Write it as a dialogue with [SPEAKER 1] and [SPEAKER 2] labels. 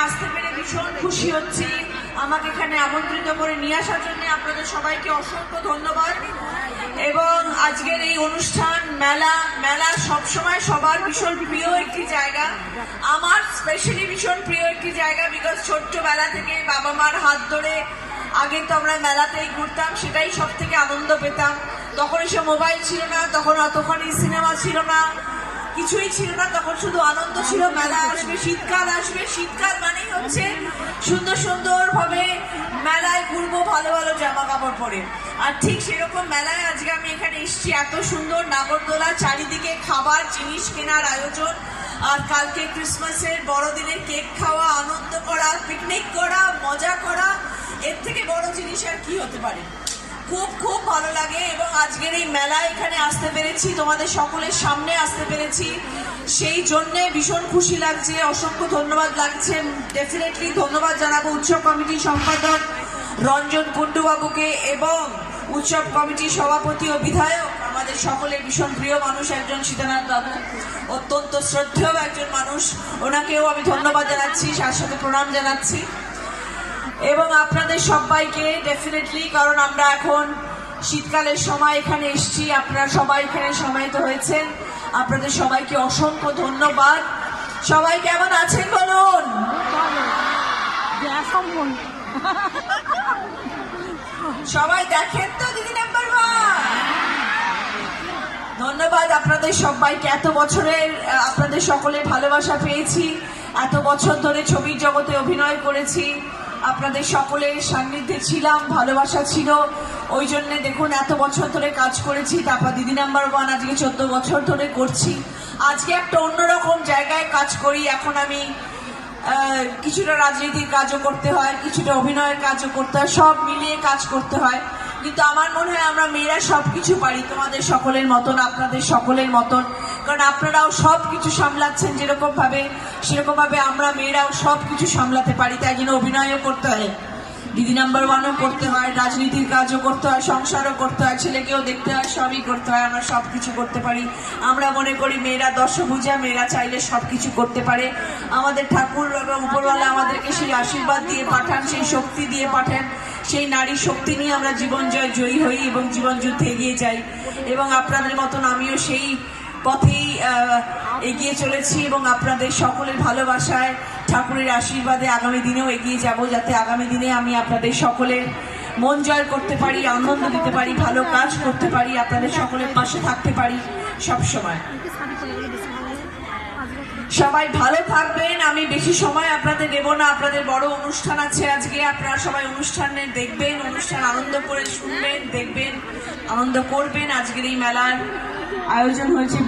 [SPEAKER 1] আসতে পেরে ভীষণ খুশি হচ্ছি। আমাকে এখানে আমন্ত্রিত করে নিয়ে আসার জন্য আপনাদের সবাইকে অসংখ্য ধন্যবাদ। এবং আজকের এই অনুষ্ঠান মেলা সবসময় সবার ভীষণ প্রিয় একটি জায়গা, আমার স্পেশালি ভীষণ প্রিয় একটি জায়গা। বিকজ ছোট্টবেলা থেকে বাবা মার হাত ধরে আগে তো আমরা মেলাতেই ঘুরতাম, সেটাই সব থেকে আনন্দ পেতাম। তখন এসব মোবাইল ছিল না, তখন অতখানি সিনেমা ছিল না, কিছুই ছিল না, তখন শুধু আনন্দ ছিল। মেলা আসবে, শীতকাল আসবে, শীতকাল মানেই হচ্ছে সুন্দর সুন্দর ভাবে মেলায় ঘুরবো ভালো ভালো জামা কাপড় পরে। আর ঠিক সেরকম মেলায় আজকে আমি এখানে এসেছি। এত সুন্দর নাগরদোলা, চারিদিকে খাবার জিনিস কেনার আয়োজন, আর কালকে ক্রিসমাসের বড়দিনের কেক খাওয়া, আনন্দ করা, পিকনিক করা, মজা করা, এর থেকে বড় জিনিস আর কি হতে পারে। খুব খুব ভালো লাগে। এবং আজকের এই মেলায় এখানে আসতে পেরেছি, তোমাদের সকলের সামনে আসতে পেরেছি, সেই জন্যে ভীষণ খুশি লাগছে, অসংখ্য ধন্যবাদ লাগছে। ডেফিনেটলি ধন্যবাদ জানাবো উৎসব কমিটির সম্পাদক রঞ্জন কুণ্ডু বাবুকে এবং উৎসব কমিটির সভাপতি ও বিধায়ক, আমাদের সকলের ভীষণ প্রিয় মানুষ একজন সীতানাথ বাবু, অত্যন্ত শ্রদ্ধেয় একজন মানুষ, ওনাকেও আমি ধন্যবাদ জানাচ্ছি, তার সাথে প্রণাম জানাচ্ছি। এবং আপনাদের সবাইকে ডেফিনেটলি, কারণ আমরা এখন শীতকালের সময় এখানে এসেছি, আপনারা সবাই এখানে সমাহিত হয়েছেন, আপনাদের সবাইকে অসংখ্য ধন্যবাদ। সবাই কেমন আছেন বলুন? সবাই দেখেন তো দিদি নাম্বার 1? ধন্যবাদ আপনাদের সবাইকে। এত বছরের আপনাদের সকলের ভালোবাসা পেয়েছি, এত বছর ধরে ছবির জগতে অভিনয় করেছি, আপনাদের সকলের সান্নিধ্যে ছিলাম, ভালোবাসা ছিল, ওই জন্য দেখুন এত বছর ধরে কাজ করেছি। তারপর দিদি নাম্বার 1 আজকে 14 বছর ধরে করছি। আজকে একটা অন্যরকম জায়গায় কাজ করি। এখন আমি কিছুটা রাজনীতির কাজও করতে হয়, কিছুটা অভিনয়ের কাজও করতে হয়, সব মিলিয়ে কাজ করতে হয়। কিন্তু আমার মনে হয় আমরা মেয়েরা সবকিছু পারি, তোমাদের সকলের মতন, আপনাদের সকলের মতন, কারণ আপনারাও সব কিছু সামলাচ্ছেন যেরকম ভাবে, সেরকম ভাবে আমরা মেয়েরাও সব কিছু সামলাতে পারি। তাই জন্য অভিনয়ও করতে হয়, দিদি নাম্বার 1ও করতে হয়, রাজনীতির কাজও করতে হয়, সংসারও করতে হয়, ছেলেকেও দেখতে হয়, সবই করতে হয়। আমরা সবকিছু করতে পারি। আমরা মনে করি মেয়েরা দশভুজা, মেয়েরা চাইলে সবকিছু করতে পারে। আমাদের ঠাকুর এবং উপরওয়ালা আমাদেরকে সেই আশীর্বাদ দিয়ে পাঠান, সেই শক্তি দিয়ে পাঠান, সেই নারী শক্তি নিয়ে আমরা জীবন জয়ী হই এবং জীবন যুদ্ধে এগিয়ে যাই। এবং আপনাদের মতন আমিও সেই পথেই এগিয়ে চলেছি এবং আপনাদের সকলের ভালোবাসায়, ঠাকুরের আশীর্বাদে আগামী দিনেও এগিয়ে যাব, যাতে আগামী দিনে আমি আপনাদের সকলের মন জয় করতে পারি, আনন্দ দিতে পারি, ভালো কাজ করতে পারি, আপনাদের সকলের পাশে থাকতে পারি সব সময়। সবাই ভালো থাকবেন। আমি বেশি সময় আপনাদের দেব না, আপনাদের বড় অনুষ্ঠান আছে আজকে, আপনারা সবাই অনুষ্ঠানে দেখবেন, অনুষ্ঠান আনন্দ করে শুনবেন, দেখবেন, আনন্দ করবেন। আজকের এই মেলার আয়োজন হয়েছে